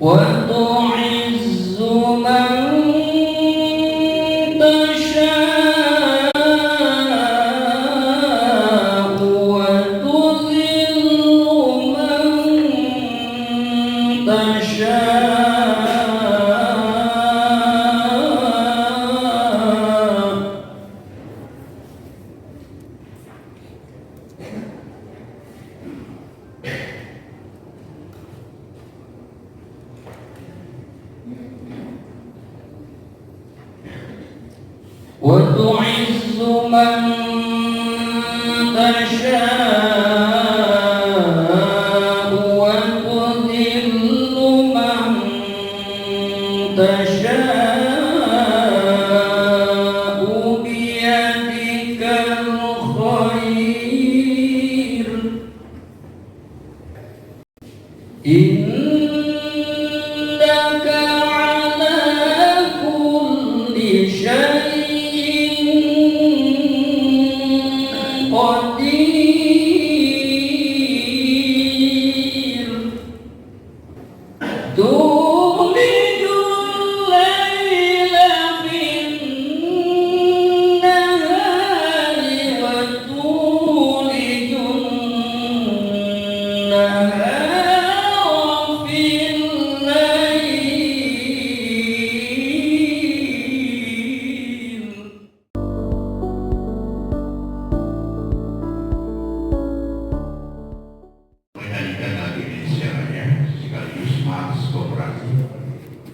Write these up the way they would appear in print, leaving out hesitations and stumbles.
وتعز من تشاء وتذل من تشاء وتعز من تشاء وتذل من تشاء بيدك الخير إنك على كل شيء قدير تولج الليل في النهار وتولج النهار في الليل menyanyikan lagu Indonesia ya, sekaligus Mars Koperasi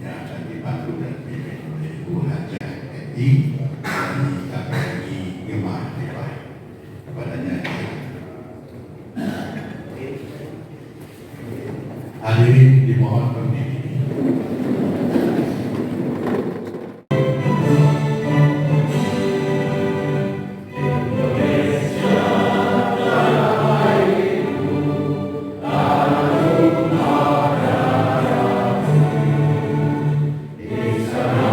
yang akan dibantu dan dipimpin oleh Ibu Hajah Eti dari KPMI Gemah Dewa. Kepadanya hadirin dimohon berdiri. Di sana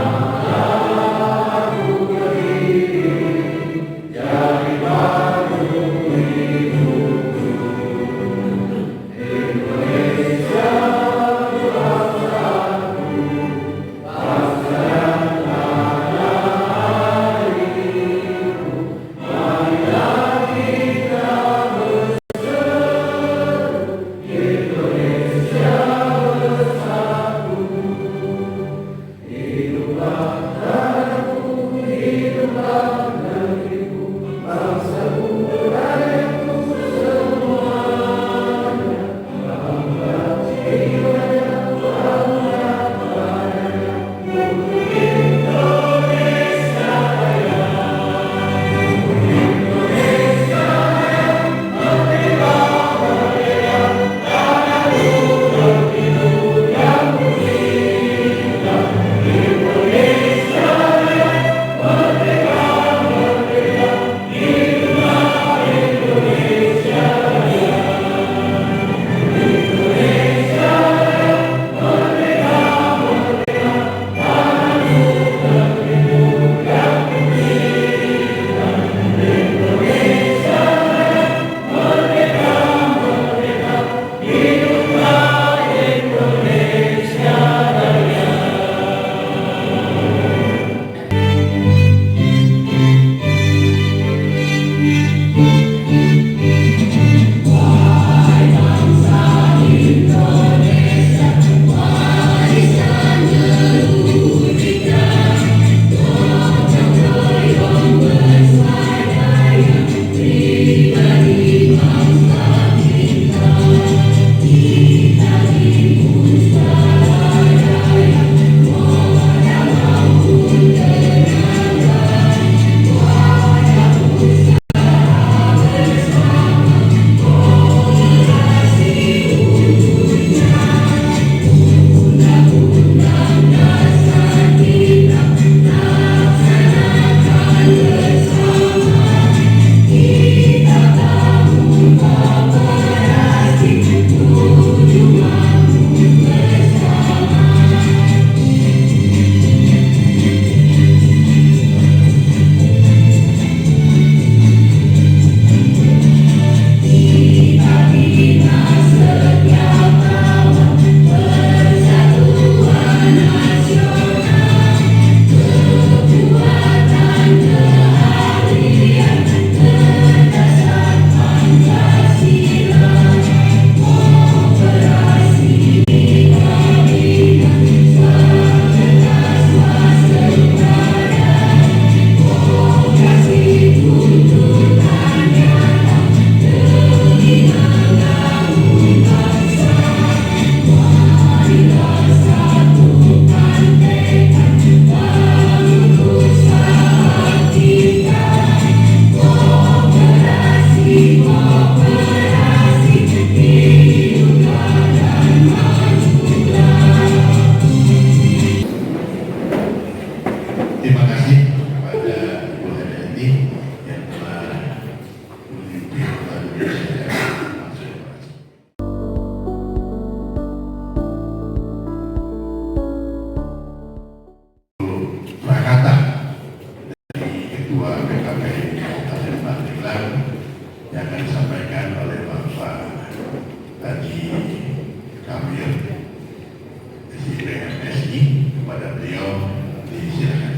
kepada beliau. Disilakan.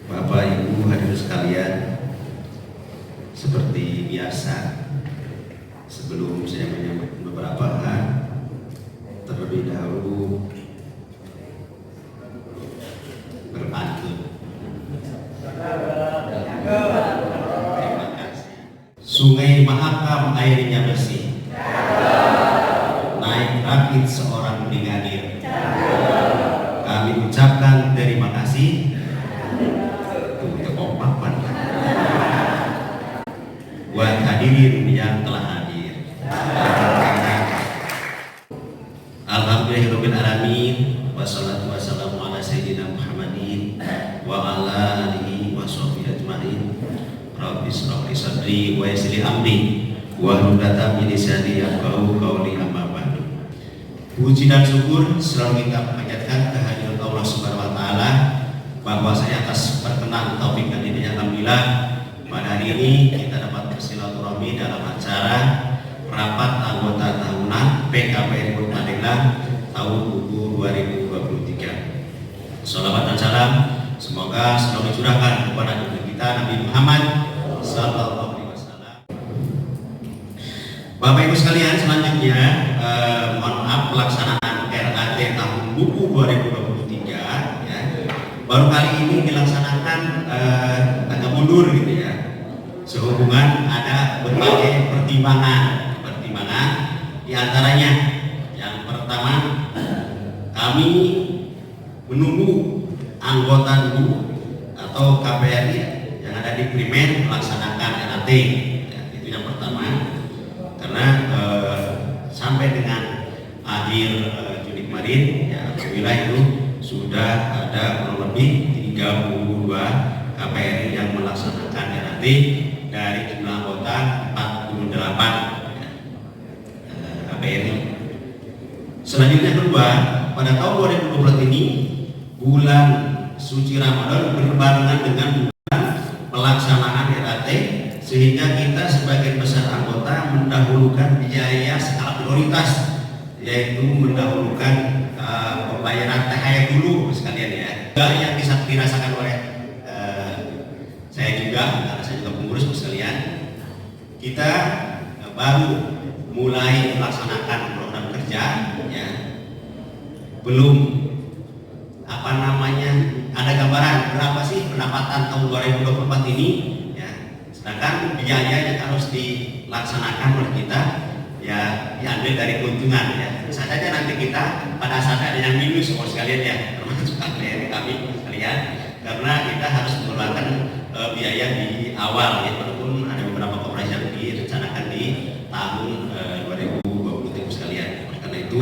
Bapak Ibu hadirin sekalian, seperti biasa, sebelum saya menyampaikan beberapa hal, terlebih dahulu berpantun. Terima kasih. Sungai Mahakam airnya bersih, naik rakit seorang brigadir. Kami ucapkan terima kasih. Buat hadirin yang telah hadir. Alhamdulillahirabbil alamin, wassalatu wassalamu ala sayyidina Muhammadin wa ala alihi washabbihi ajmain. Rabbi shrah li sadri wa yassir li amri wa hlul 'uqdatam min lisani yafqahu qawli, amma ba'du. Puji dan syukur selalu kita panjatkan kehadirat Allah Subhanahu wa taala, bahwa saya atas perkenan taufik dan hidayah alhamdulillah pada hari ini kita dapat bersilaturahmi dalam acara rapat anggota tahunan PKPRI Magelang tahun 2023. Salawat dan salam semoga selalu dicurahkan kepada Nabi kita Nabi Muhammad sallallahu alaihi wasallam. Bapak Ibu sekalian, selanjutnya mohon maaf, pelaksanaan RAT tahun buku 2023 ya, baru kali ini dilaksanakan agak mundur gitu ya, sehubungan ada berbagai pertimbangan di antaranya yang pertama, kami menunggu anggota dulu atau KPRI yang ada di Primen melaksanakan RAT ya, itu yang pertama, karena sampai dengan akhir Juni kemarin ya, alhamdulillah itu sudah ada kurang lebih 32 KPRI yang melaksanakan RAT dari jumlah anggota 48 KPRI. Selanjutnya kedua, pada tahun 2020 ini bulan suci Ramadan berbarengan dengan bulan pelaksanaan RAT, sehingga kita sebagian besar anggota mendahulukan biaya skala prioritas, yaitu mendahulukan pembayaran THR dulu sekalian ya. Yang bisa dirasakan oleh saya juga, karena saya juga pengurus sekalian, kita baru mulai melaksanakan program kerja ya, belum ada gambaran berapa sih pendapatan tahun 2024 ini ya, sedangkan biaya yang harus dilaksanakan oleh kita ya diambil dari keuntungan ya. Bisa saja nanti kita pada saat ada yang minus sekalian ya, termasuk kami sekalian, karena kita harus mengeluarkan biaya di awal ya, walaupun ada beberapa operasi yang direncanakan di tahun 2023 sekalian. Oleh karena itu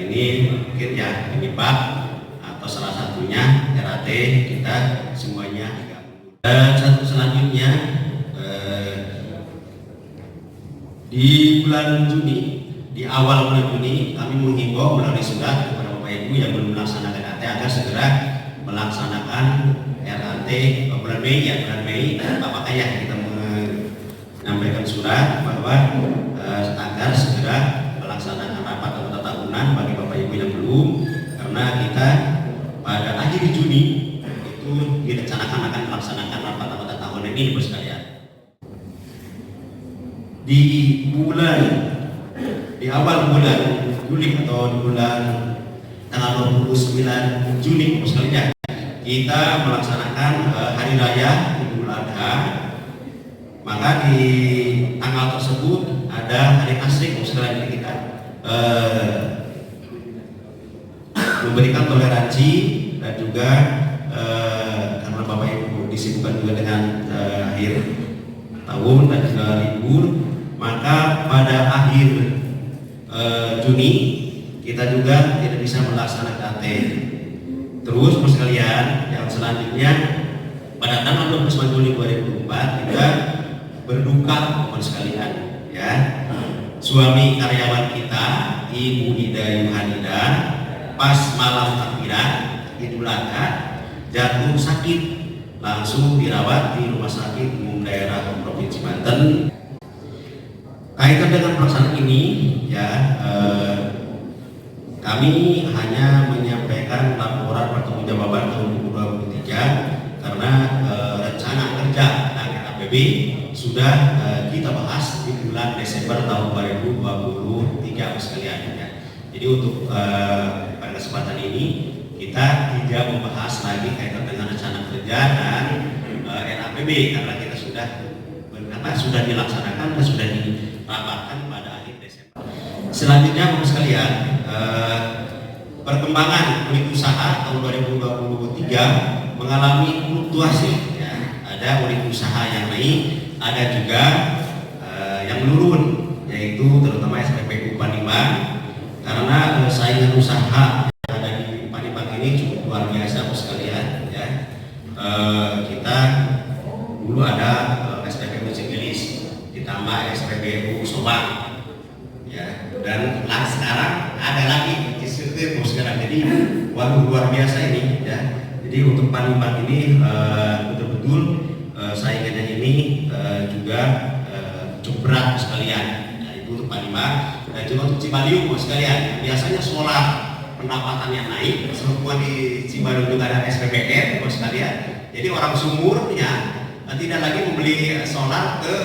ini mungkin ya penyebab atau salah satunya RAT kita semuanya agak mundur. Dan satu selanjutnya di bulan Juni, di awal bulan Juni kami menghimbau melalui surat kepada Bapak Ibu yang belum melaksanakan RAT agar segera melaksanakan RAT bulan Mei. Apakah ya kita menyampaikan surat bahwa agar segera melaksanakan rapat anggota tahunan bagi Bapak Ibu yang belum, karena kita pada akhir Juni itu direncanakan akan melaksanakan rapat anggota tahunan ini Ibu sekalian. Di awal bulan Juli atau di bulan tanggal 29 Juni Ibu sekalian, kita melaksanakan hari raya Idul Adha. Maka di tanggal tersebut ada hari tasrik sekalian kita memberikan toleransi, dan juga karena Bapak Ibu disibukkan juga dengan akhir tahun dan juga libur, maka pada akhir Juni kita juga tidak bisa melaksanakan RAT. Terus sekalian, yang selanjutnya pada tanggal 29 Juli 2004 kita berduka teman sekalian ya, suami karyawan kita Ibu Ida Yuhanida pas malam takbiran Idul Adha jatuh sakit, langsung dirawat di Rumah Sakit Umum Daerah Provinsi Banten. Kaitan dengan pelaksanaan ini ya, kami hanya menyampaikan laporan pertanggungjawaban tahun 2023 karena rencana kerja APB sudah kita bahas di bulan Desember tahun 2023 sekalian ya. Jadi untuk pada kesempatan ini kita tidak membahas lagi kaitan dengan rencana kerja dan NAPB karena kita sudah dilaksanakan dan sudah dirapatkan pada akhir Desember. Selanjutnya Bapak sekalian, perkembangan unit usaha tahun 2023 mengalami fluktuasi ya. Ada unit usaha yang naik, ada juga yang menurun, yaitu terutama SPBU Panimbang karena saingan usaha yang ada di Panimbang ini cukup luar biasa Bapak sekalian ya. Kita dulu ada SPBU Cibilis ditambah SPBU Subang ya, dan sekarang ada lagi di situ sekarang. Jadi waduh luar biasa ini ya. Jadi untuk Panimbang ini betul-betul saingannya ini juga cukup berat sekalian ya, itu untuk Panimbang. Dan juga untuk Cibaliung sekalian, biasanya solar pendapatannya naik, semua di Cibaliung juga ada SPBN sekalian. Jadi orang sumurnya tidak lagi membeli solar ke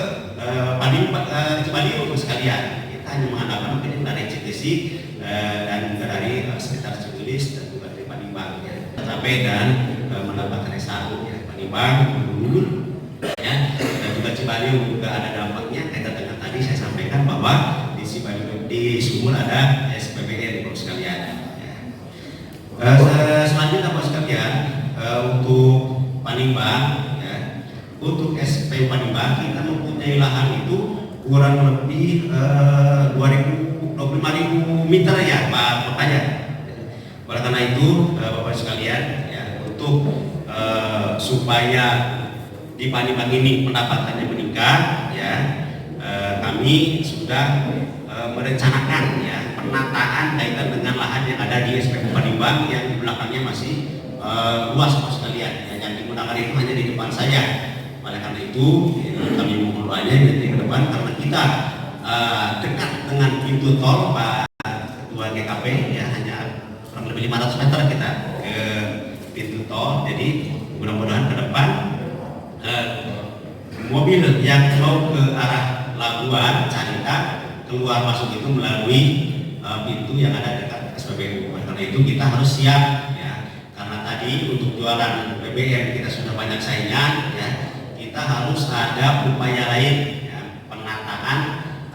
Cibaliung sekalian. Kita hanya mengandalkan mungkin dari CTC dan juga dari sekitar Cibilis dan juga dari Panimbang ya. Sampai dan mendapatkan S1 ya, Panimbang menurun ya, dan juga Cibaliung juga ada dampaknya. Kaitan dengan tadi saya sampaikan bahwa di Sumur ada SPBN Bapak sekalian ya. Selanjutnya Bapak sekalian, untuk Panimbang ya, untuk SPBU Panimbang kita mempunyai lahan itu kurang lebih 25.000 meter ya Pak ya. Oleh karena itu Bapak sekalian ya, untuk supaya di Panimbang ini pendapatannya meningkat ya, kami sudah merencanakan ya penataan kaitan dengan lahan yang ada di SPBU Panimbang yang di belakangnya masih luas Bapak sekalian ya, yang digunakan itu hanya di depan saja. Oleh karena itu kami mohon doanya nanti ke depan karena kita dekat dengan pintu tol Pak Ketua GKP ya, hanya kurang lebih 500 meter kita ke pintu tol. Jadi mudah-mudahan ke depan mobil yang mau ke arah Labuan Carita keluar masuk itu melalui pintu yang ada dekat SPBU. Karena itu kita harus siap ya. Karena tadi untuk jualan BBM kita sudah banyak saingan ya. Kita harus ada upaya lain ya, penataan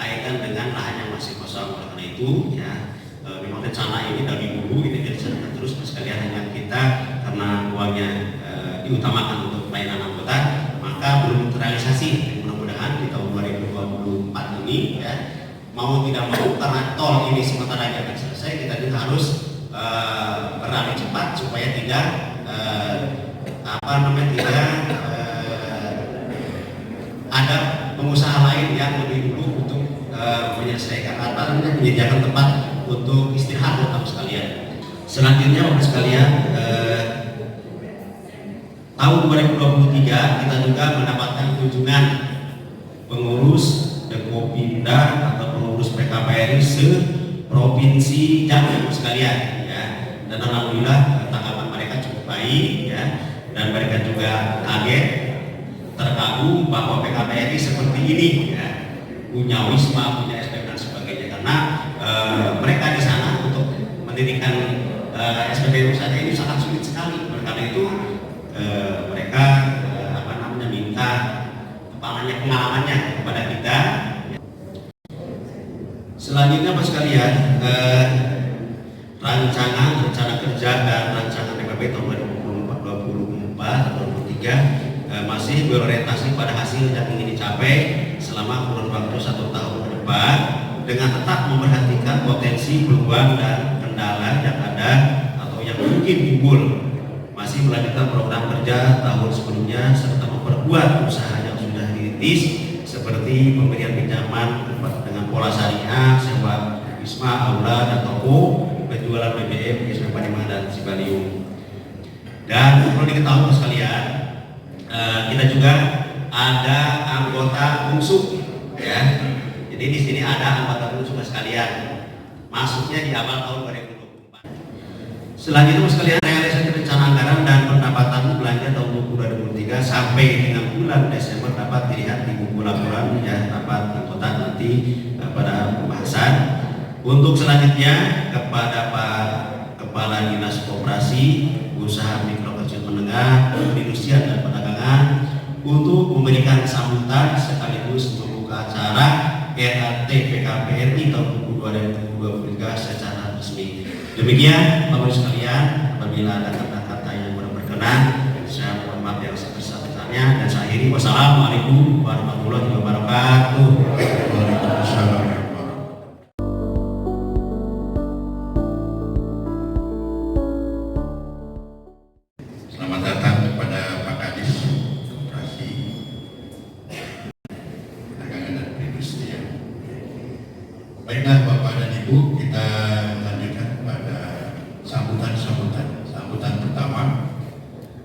kaitan dengan lahan yang masih kosong. Karena itu ya memang rencana ini dari dulu ini direncanakan terus sekalian, hanya kita karena uangnya diutamakan untuk pelayanan anggota maka belum terrealisasi. Mudah-mudahan di tahun 2024 ini ya, mau tidak mau karena tol ini sementara akan selesai, kita juga harus beralih cepat supaya tidak ada pengusaha lain yang lebih dulu untuk menyelesaikan menyediakan tempat untuk istirahat Bapak sekalian. Selanjutnya Bapak sekalian, tahun 2023 kita juga mendapatkan kunjungan pengurus Dekopinda atau pengurus PKPRI se-Provinsi Jambi sekalian ya. Dan alhamdulillah tanggapan mereka cukup baik ya, dan mereka juga kaget terkagum bahwa PKPRI seperti ini ya, punya wisma, punya SPB dan sebagainya, karena mereka di sana untuk mendirikan SPBU saja ini sangat sulit sekali. Karena itu mereka minta pengalamannya kepada kita. Selanjutnya Bapak sekalian, rencana kerja dan rancangan PKP tahun 2024 atau 2023 masih berorientasi pada hasil yang ingin dicapai selama kurun waktu 1 tahun ke depan, dengan tetap memperhatikan potensi peluang dan kendala yang ada atau yang mungkin timbul. Masih melanjutkan program kerja tahun sebelumnya serta memperkuat usaha yang sudah dirintis seperti pemberian pinjaman dengan pola syariah, sewa wisma, aula dan toko, penjualan BBM di SPBU Panimbang dan Cibaliung. Dan perlu diketahui sekalian, kita juga ada anggota bungsu ya. Jadi di sini ada anggota bungsu sekalian, masuknya di awal tahun 2024. Selanjutnya sekalian, realisasi rencana anggaran dan pendapatan belanja tahun 2023 sampai dengan bulan Desember dapat dilihat di buku laporan ya, dapat anggota nanti pada pembahasan. Untuk selanjutnya kepada Pak Kepala Dinas Koperasi, Usaha Mikro Kecil Menengah, Perindustrian dan Perdagangan untuk memberikan sambutan sekaligus membuka acara RAT PKPRI tahun 2023 secara resmi. Demikian Bapak Ibu sekalian, apabila ada kata-kata yang kurang berkenan, saya mohon maaf yang sebesar-besarnya dan saya akhiri. Wassalamualaikum warahmatullahi wabarakatuh. Waalaikumsalam. Selamat datang kepada Pak Kadis Koperasi Perdagangan dan Perindustrian. Baiklah Bapak dan Ibu, kita lanjutkan pada sambutan pertama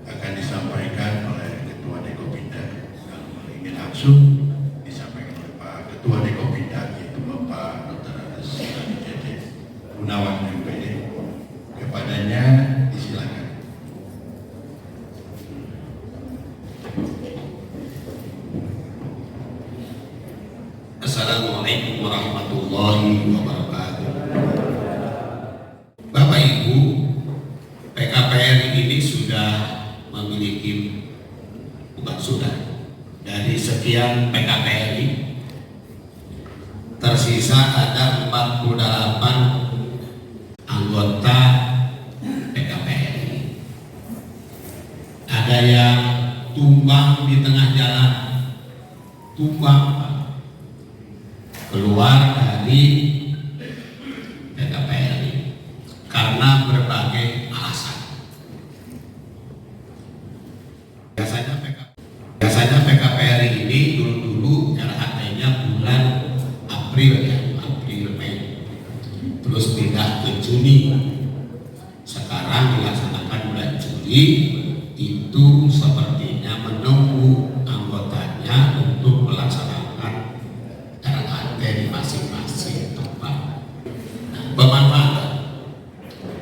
akan disampaikan oleh Ketua Dekopinda. Kalau ingin langsung disampaikan oleh Pak Ketua Dekopinda, yaitu Bapak Dr. Andes JD Gunawan MPD. Kepadanya disilakan. Assalamualaikum warahmatullahi wabarakatuh. Bapak Ibu, PKPRI ini sudah memiliki, bukan sudah, dari sekian PKPRI tersisa ada 48 anggota PKPRI. Ada yang tumbang di tengah jalan, tumbang keluar dari PKPRI karena berbagai alasan. Biasanya PKPRI ini dulu RHT-nya bulan April ya, April Mei, terus pindah ke Juni. Sekarang dilaksanakan bulan Juli. Itu sepertinya menunggu anggotanya untuk melaksanakan RHT di masing-masing tempat. Pemanfaatan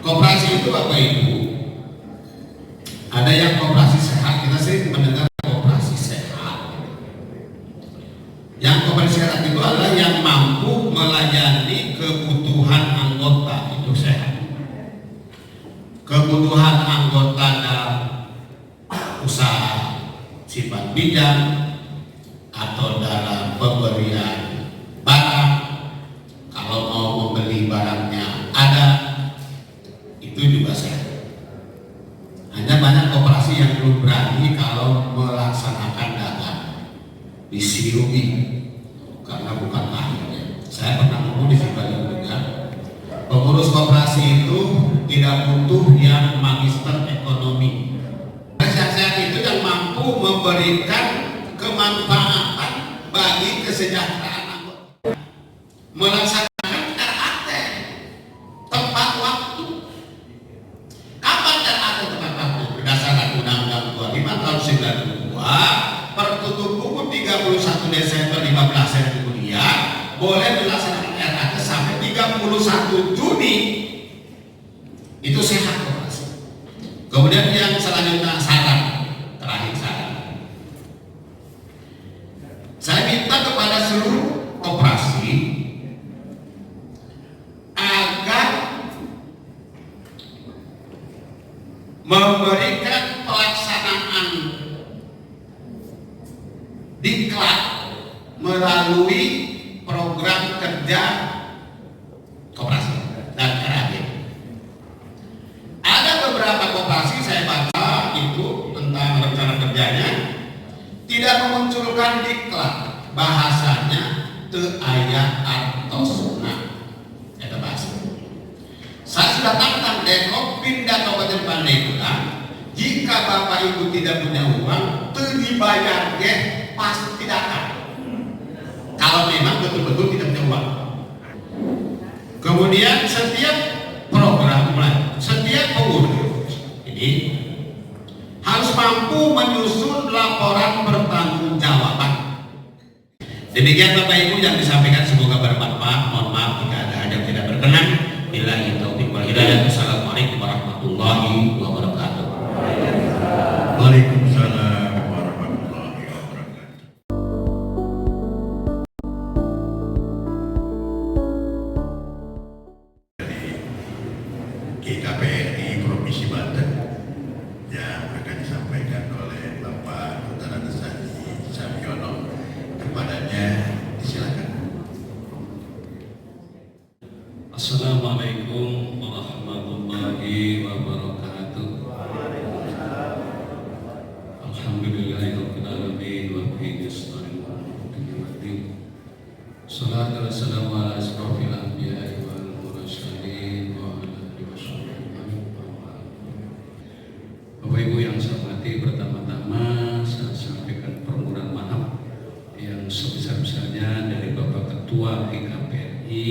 koperasi itu Bapak Ibu, ada yang koperasi sehat, kita sering mendengar koperasi sehat. Yang koperasi sehat itu adalah yang mampu melayani kebutuhan anggota, itu sehat. Kebutuhan anggota dalam usaha simpan pinjam atau dalam pemberian barang, kalau mau membeli barangnya ada, itu juga sehat. Hanya banyak koperasi yang belum berani kalau melaksanakan dagang disirui karena bukan ahlinya. Saya pernah ngomong di Sibaling juga, pengurus koperasi itu tidak butuh yang magister ekonomi. Sehat itu yang mampu memberikan kemanfaatan bagi kesejahteraan anggota. Melaksanakan RAT tempat waktu. Kapan RAT tempat waktu? Berdasarkan Undang-Undang 25 tahun 92, tertutup buku 31 Desember 15 hari kuliah, boleh melaksanakan RAT sampai 31 Juni. Itu sehat koperasi. Kemudian yang selanjutnya saran, terakhir saran. Saya minta kepada seluruh koperasi agar memberikan pelaksanaan diklat melalui program kerja koperasi dan RAT. Ada beberapa koperasi saya baca itu tentang rencana kerjanya tidak memunculkan diklat, bahasanya teu aya artosna. Eta bahasa. Saya sudah tantang Dekopinda Kabupaten Pandeglang, jika Bapak Ibu tidak punya uang, teu dibayar pasti datang. Kalau memang betul-betul tidak punya uang. Kemudian setiap program, setiap pengurus ini harus mampu menyusun laporan bertanggungjawaban. Demikian Bapak Ibu yang disampaikan, semoga bermanfaat. Mohon maaf jika ada yang tidak berkenan. Billahi taufiq wal hidayah. Assalamualaikum. Assalamualaikum warahmatullahi wabarakatuh. Waalaikumsalam warahmatullahi wabarakatuh. GKPRI Provinsi Banten yang akan disampaikan oleh Bapak Dr. Andes Haji Samyono. Kepadanya disilakan. Assalamualaikum warahmatullahi wabarakatuh. Alhamdulillahirabbil alamin wa bihi nasta'in wa bihi. Salatu wassalamu ala asrofil anbiya'i wal mursalin wa ala alihi washabbihi. Bapak Ibu yang saya hormati, pertama-tama saya sampaikan permohonan maaf yang sebesar-besarnya dari Bapak Ketua GKPRI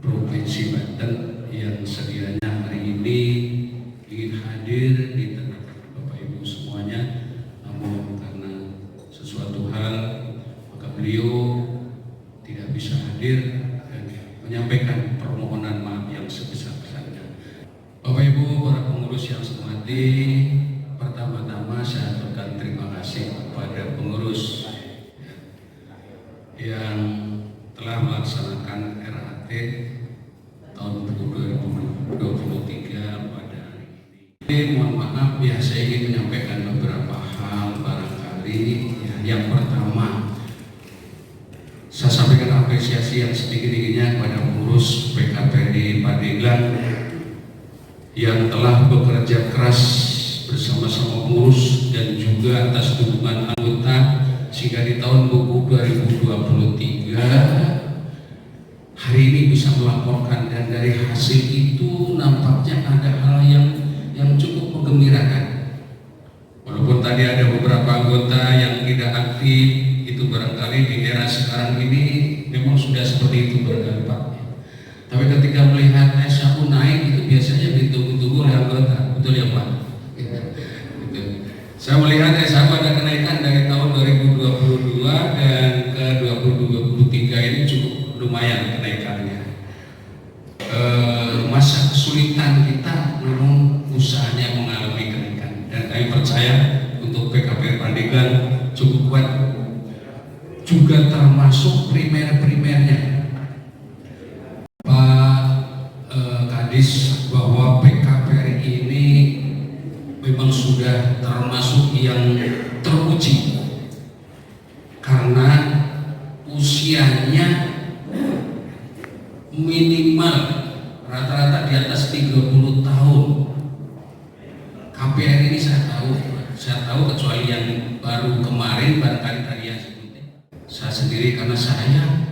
Provinsi Banten yang sedianya hari ini ingin hadir di tengah Bapak Ibu semuanya, namun karena sesuatu hal maka beliau tidak bisa hadir dan menyampaikan permohonan maaf yang sebesar-besarnya. Bapak Ibu, para pengurus yang saya hormati, pertama-tama saya aturkan terima kasih kepada pengurus yang telah melaksanakan RAT tahun 2023 pada hari ini. Mohon maaf ya, saya ingin menyampaikan beberapa hal barangkali. Yang pertama, saya sampaikan apresiasi yang setinggi-tingginya kepada pengurus PKPRI Pandeglang yang telah bekerja keras bersama-sama pengurus dan juga atas dukungan anggota sehingga di tahun 2023 hari ini bisa melaporkan, dan dari hasil itu nampaknya ada hal yang cukup menggembirakan. Walaupun tadi ada beberapa anggota yang tidak aktif, itu barangkali di era sekarang ini memang sudah seperti itu barangkali Pak. Tapi ketika melihat SAU naik itu biasanya ditunggu-tunggu oleh anggota, betul ya Pak? Saya melihat SAU ada kenaikan dari tahun 2022 dan ke 2023 ini cukup lumayan kenaikannya. Masa kesulitan kita memang usahanya mengalami kenaikan, dan kami percaya untuk PKPRI Pandeglang cukup kuat, juga termasuk primernya Pak Kadis, bahwa PKPRI ini memang sudah termasuk yang teruji karena usianya minimal rata-rata di atas 30 tahun. KPR ini saya tahu kecuali yang baru kemarin barangkali tadi yang sebutnya. Saya sendiri karena saya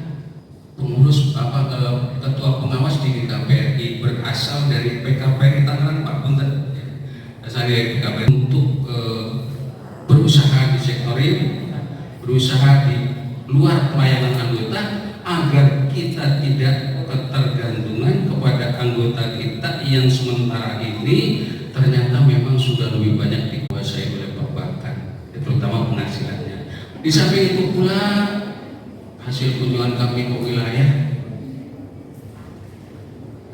pengurus ketua pengawas di KPRI berasal dari PKPRI Tangerang Pak Punten. Saya dari PKPRI untuk berusaha di sektor ini, berusaha di luar pelayanan anggota agar kita tidak ketergantungan kepada anggota kita yang sementara ini ternyata memang sudah lebih banyak dikuasai oleh perbankan, terutama penghasilannya. Di samping itu pula hasil kunjungan kami ke wilayah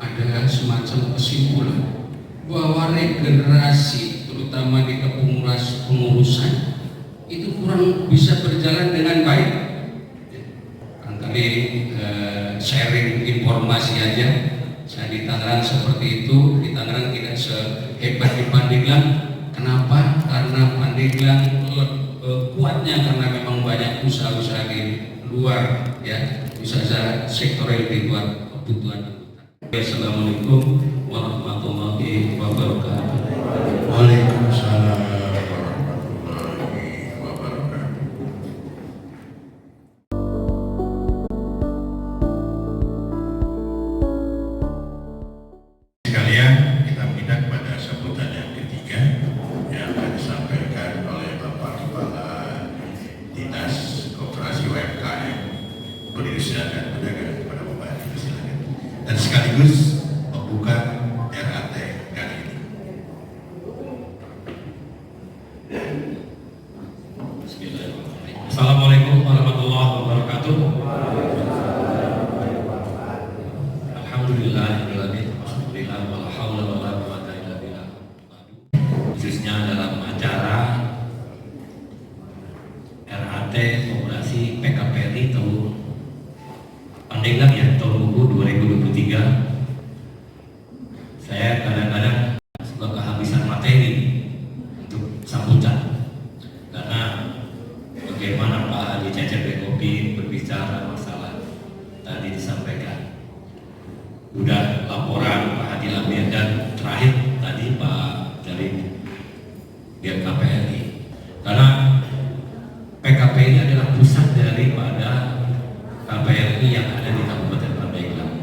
ada semacam kesimpulan bahwa regenerasi terutama di kepengurusan itu kurang bisa berjalan dengan baik. Barangkali sharing informasi aja, saya di Tangerang seperti itu. Di Tangerang tidak sehebat di Pandeglang. Kenapa? Karena Pandeglang kuatnya karena memang banyak usaha-usaha di luar, ya, usaha sektor yang di luar kebutuhan anggota. Assalamualaikum warahmatullahi wabarakatuh. Waalaikumsalam warahmatullahi wabarakatuh. Sekalian, kita pindah kepada sambutan yang ketiga yang akan disampaikan oleh Bapak Kepala Dinas Koperasi UMKM Perindustrian dan Perdagangan kepada Bapak silakan. Dan sekaligus membuka RAT kali ini. Assalamualaikum warahmatullahi wabarakatuh. Alhamdulillah, Bismillah wala haula wala quwata illa billah. Khususnya dalam acara RAT operasi PKPRI tahun Pandeglang ya, tahun buku 2023. Saya kadang-kadang suka kehabisan materi untuk sambutan karena bagaimana Pak Haji Cecep Bekopi berbicara masalah tadi disampaikan. Udah laporan Pak Haji Lamir dan terakhir tadi Pak dari KPRI. Karena PKPRI adalah pusat daripada KPRI yang ada di Kabupaten Pandeglang.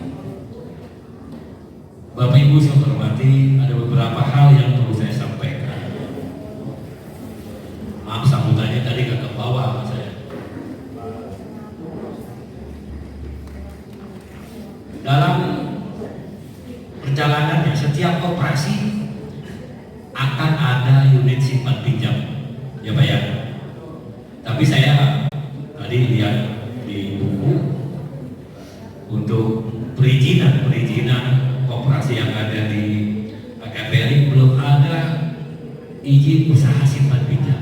Bapak Ibu saya hormati, ada beberapa hal yang perlu saya sampaikan. Maaf sambutannya tadi gak ke bawah saya. Dalam perjalanannya setiap operasi akan ada unit simpan pinjam, ya Pak ya. Tapi saya tadi lihat di buku untuk perizinan operasi yang ada di KPRI belum ada izin usaha simpan pinjam.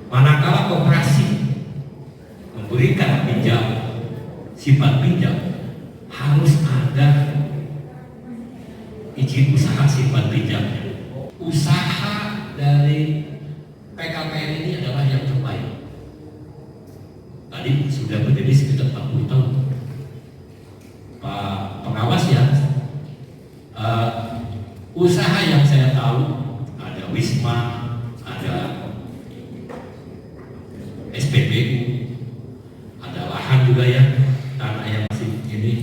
Manakala koperasi memberikan pinjam simpan pinjam harus ada izin usaha simpan pinjamnya. Usaha dari PKPRI ini adalah yang terbaik. Tadi sudah berdiri sekitar 40 tahun. Pak pengawas ya, usaha yang saya tahu ada Wisma, ada SPBU, ada lahan juga ya, tanah yang masih ini.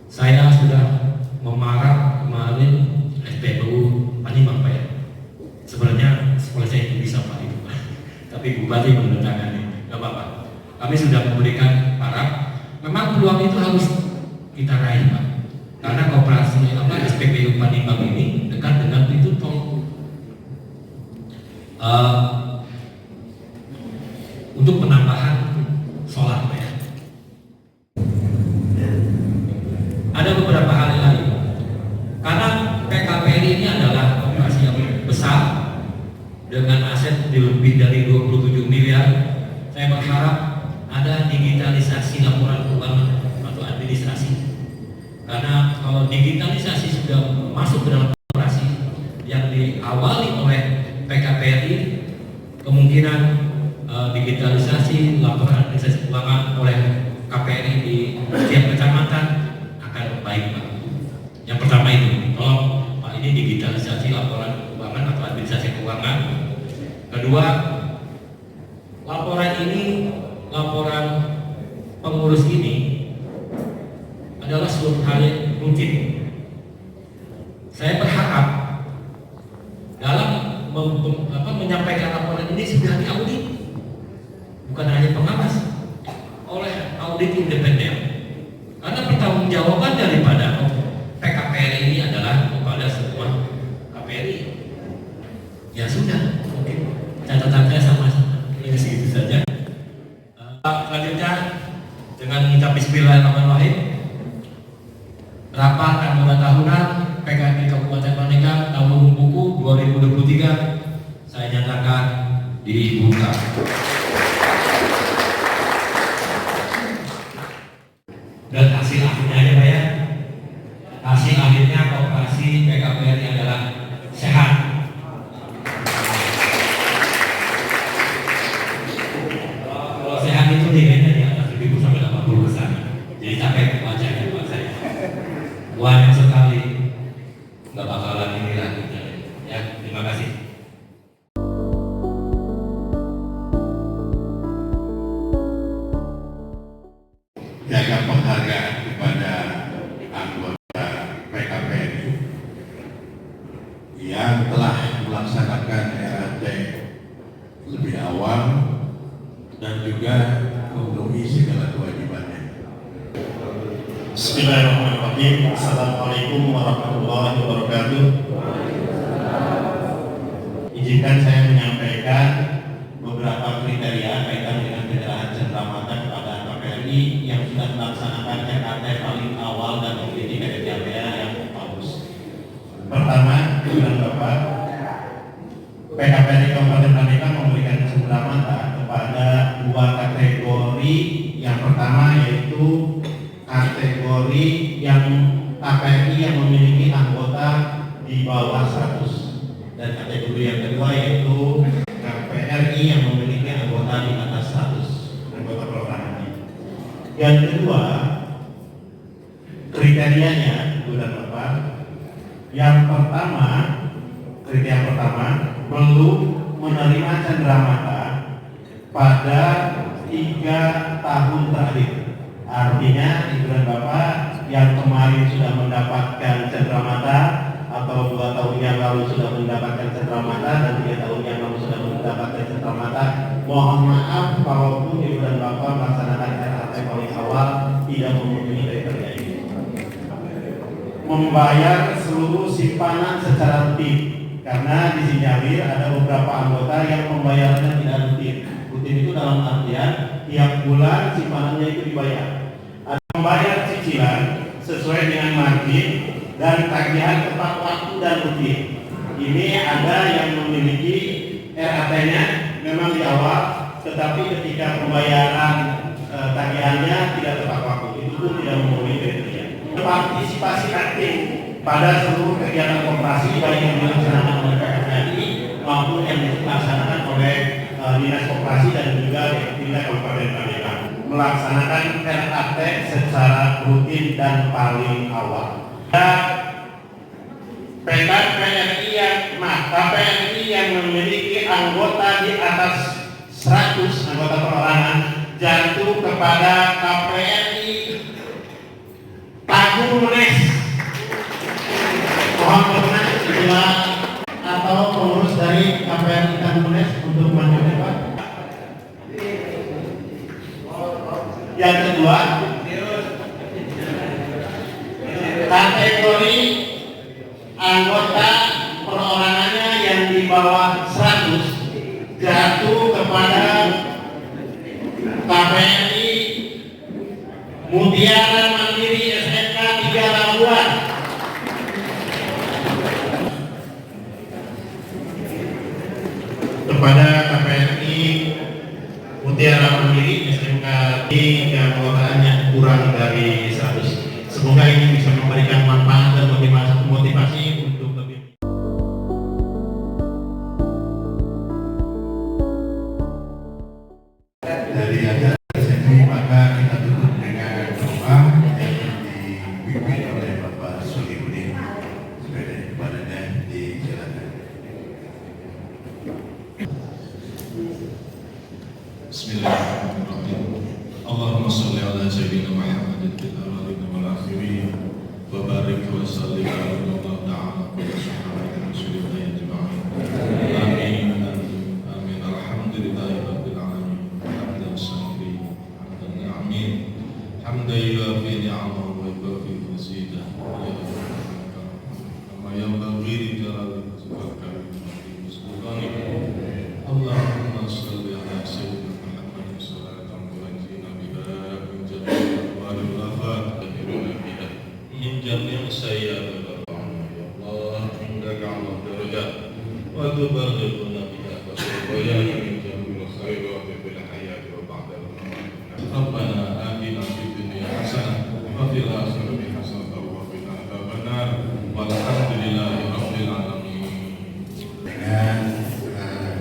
Saya sudah memarah kemarin SPBU Panimang Pak ya. Sebenarnya sekolah saya itu bisa Pak itu, tapi Bupati menandatangani, nggak apa-apa. Kami sudah memberikan paraf. Memang peluang itu harus kita raih Pak, karena koperasi SPBU Panimang ini dekat dengan pintu tol. Untuk penambahan solar Pak ya. Ada beberapa hal lain. Karena PKPRI ini adalah operasi yang besar dengan aset lebih dari 27 miliar. Saya berharap ada digitalisasi laporan keuangan atau administrasi. Karena kalau digitalisasi sudah masuk ke dalam operasi yang diawali oleh PKPRI, kemungkinan digitalisasi laporan administrasi keuangan oleh KPRI di setiap kecamatan akan baik Pak. Yang pertama itu, tolong Pak ini digitalisasi laporan keuangan atau administrasi keuangan. Kedua, laporan pengurus ini adalah suatu hal yang rutin. Saya berharap dalam menyampaikan laporan ini sudah diaudit, bukan hanya pengawas, oleh audit independen. Karena pertanggungjawaban daripada PKPRI ini adalah kepada semua KPRI. Ya sudah, mungkin catatan saya sama-sama ini segitu saja. Selanjutnya dengan mengucap Bismillahirrahmanirrahim, rapat anggota tahunan PKPRI Kabupaten Pandeglang tahun buku 2023 saya nyatakan dibuka. Dan hasil akhirnya aja Pak ya. Hasil akhirnya koperasi PKPRI adalah sehat. Kalau sehat itu nilainya di atas 1000 sampai 80%. Jadi capek bacanya buat saya. Banyak sekali, nggak bakalan ini lagi. Ya, terima kasih. Jaga penghargaan kepada anggota PKPRI yang telah melaksanakan RAT lebih awal dan juga memenuhi segala kewajibannya. Bismillahirrahmanirrahim. Assalamualaikum warahmatullahi wabarakatuh. Izinkan saya menyampaikan beberapa kriteria kaitan dengan penyerahan Cendramata kepada KPRI KPRI yang sudah melaksanakan RKT paling awal dan memiliki KPRI yang bagus. Pertama, Tuan Bapak, PKPRI Kabupaten Pandeglang memberikan cenderamata kepada dua kategori. Yang pertama yaitu kategori yang KPRI yang memiliki anggota di bawah 100, dan kategori yang kedua yaitu KPRI yang memiliki anggota di atas 100 anggota perorangannya. Yang kedua, kriterianya, Ibu dan Bapak, yang pertama, kriteria pertama belum menerima cenderamata pada 3 tahun terakhir. Artinya, Ibu dan Bapak yang kemarin sudah mendapatkan cenderamata atau 2 tahun yang lalu sudah mendapatkan cenderamata dan 3 tahun yang lalu sudah mendapatkan cenderamata, mohon maaf kalaupun Ibu dan Bapak melaksanakan RKT paling awal tidak memenuhi kriteria ini. Membayar seluruh simpanan secara rutin, karena disinyalir ada beberapa anggota yang pembayarannya tidak rutin. Rutin itu dalam artian tiap bulan simpanannya itu dibayar. Ada membayar cicilan sesuai dengan margin dan tagihan tepat waktu dan rutin. Ini ada yang memiliki RAT-nya memang di awal, tetapi ketika pembayaran tagihannya tidak tepat waktu, itu pun tidak memenuhi kriteria. Partisipasi aktif pada seluruh kegiatan koperasi baik yang dilaksanakan oleh PKPRI maupun yang dilaksanakan oleh Dinas Koperasi dan juga Dinas Kabupaten Pandeglang, melaksanakan RAT secara rutin dan paling awal. KPRI yang memiliki anggota di atas 100 anggota perorangan jatuh kepada KPRI Tagung Menes. Mohon berkenan bila atau pengurus dari KPRI Tagung Menes untuk maju ke depan. Yang kedua, kategori anggota perorangannya yang di bawah 100 jatuh kepada KPRI Mutiara Mandiri SMK 3 Labuan. Kepada KPRI Mutiara Mandiri SMK yang anggotaannya kurang dari 100. Semoga ini bisa memberikan manfaat dan motivasi untuk lebih. Dari acara sini maka kita tutup dengan doa yang dipimpin oleh Bapak Solihuddin. Sepeda ibadahnya dijalankan. Bismillahirrahmanirrahim. Allahumma salli ala sayyidina Muhammadin fil awwalin wal akhirin wa barik wa sallim ala Muhammad ta'ala wa sahabati rasulillah ajma'in. Amin. Amin. Alhamdulillahi rabbil alamin. Hamdan syakiri, hamdan ni'amin. Hamdan yuafi ni'amahu wa yukafi mazidah. Ya Allah, kama yanbaghi li jalali wajhika wa sultanik. Allahumma salli ala sayyidina jami'an sayyi'at Allah indaka 'ala darajat wa tuballighuna biha wasbayana min jami'il khairat fil hayati wa ba'da al-mamat. Rabbana atina fid dunya hasanah wa fil akhirati hasanah wa qina adzabannar. Walhamdulillahi rabbil alamin. Dengan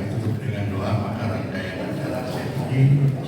ditutup dengan doa maka rangkaian acara ini